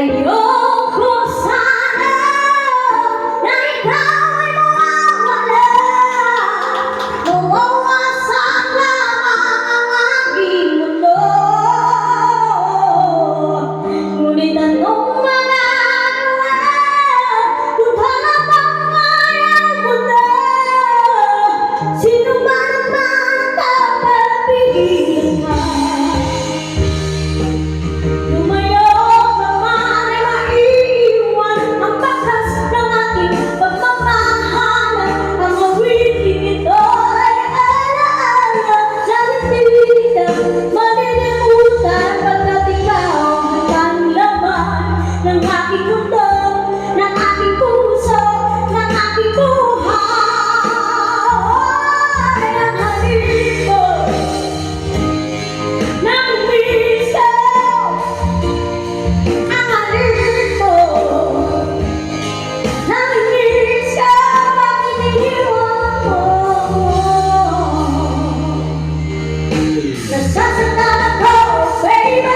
Ayoko sana na ikaw ay mawawala. Mawawasak lamang ang aking mundo. Ngunit anong magagawa kung talagang ayaw mo na? Sino ba naman ang kapapigil ka? Ng aking mundo, ng aking puso, ng aking buhay. Ang halip mo, nami-miss ko. Ang halip mo, nami-miss ko. Bakit iniwan mo? Nasasaktan ako, baby,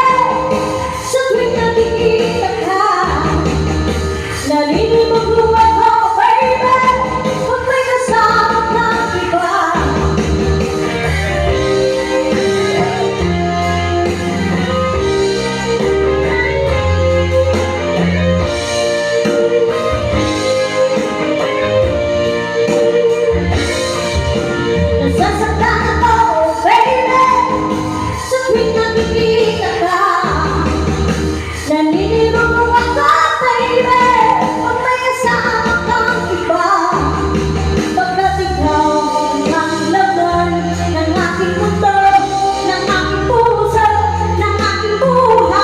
sa tuwing nakikita ka. Naninimog luwa ko, baby, kung may kasama kang iba. Nasasaktan ako, baby, sa tuwing nakikita ka. Naninimog luwa ko, baby, kung may kasama kang iba. Pagkat ikaw ang laman ng aking mundo, ng aking puso, ng aking buhay.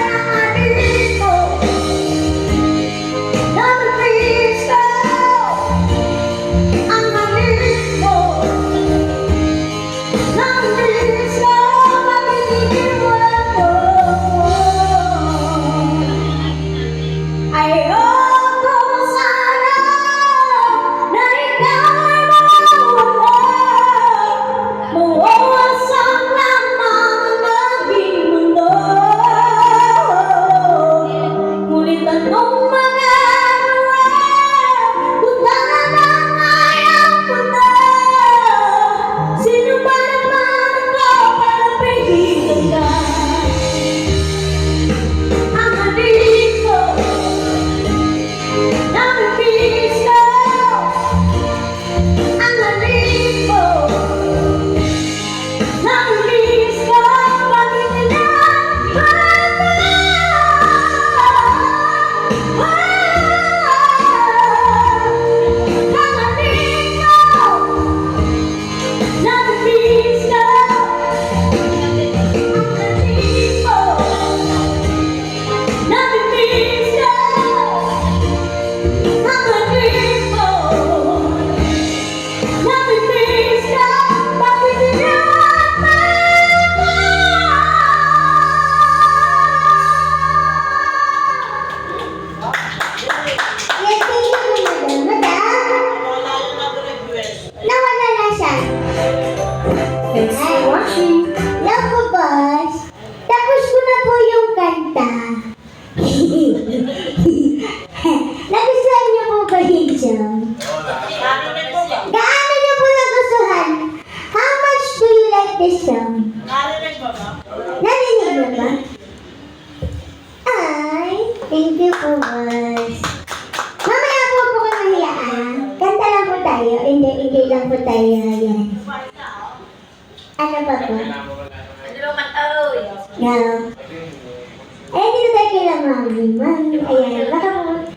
Ang halip mo, nami-miss ko. Ang halip mo, nami-miss ko. Bakit iniwan mo? Ayoko sana na ikaw ay mawawala. Mawawasak lamang ang aking mundo. Ngunit anong magagawa kung talagang ayaw mo na? Sino ba naman ako para pigilan ka? Ang halip mo, nami-miss ko. Ang halip mo, nami-miss ko. Bakit iniwan mo? Ang halip mo, nami-miss ko. Ang halip mo, nami-miss ko. Ang halip mo, nami-miss ko. Bakit iniwan mo? Yes, thank you, madam. Nawala na siya. Thanks for watching. Love ko, boss. Tapos ko na po yung kanta. Nagustuhan niyo po ba yun, Jom? Gaano niyo po nagustuhan? How much do you like this song? Narinig mo ba? Ay, thank you po, boss. Mamaya po po kayo mahiyaan. Kanta lang po tayo. Enjoy lang po tayo. Yan. Ano pa po? Yeah. Eh, dito tayo kila Mami. Mami, ayan. Baka po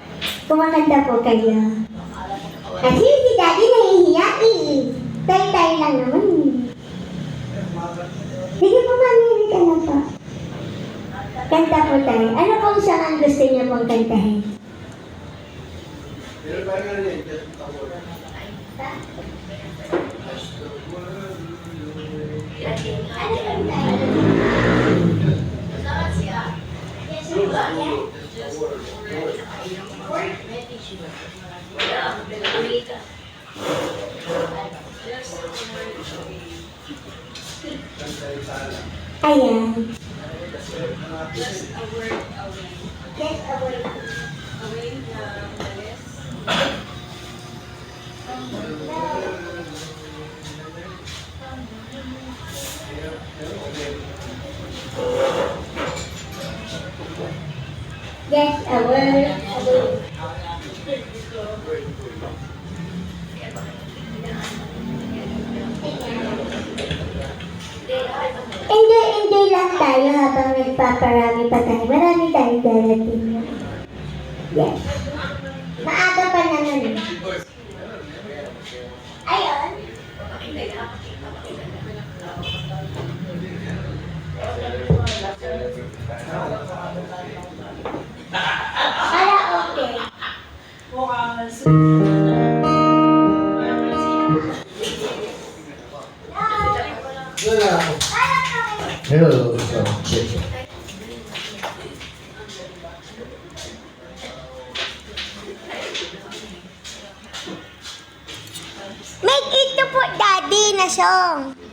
kumakanta po kayo. Kasi si Daddy nahihiya eh. Tay-tay lang naman. Sige po, Mami. Halika na po. Kanta po tayo. Ano pong song ang gusto niyo pong kantahin? Ayan. Get away. Get away. Enjoy lang tayo habang nagpaparami pa tayo. Marami tayong darating. Yes. Maaga pa naman. Ayun. Para okay. Hello. So, check. Make it to po, Daddy, na song.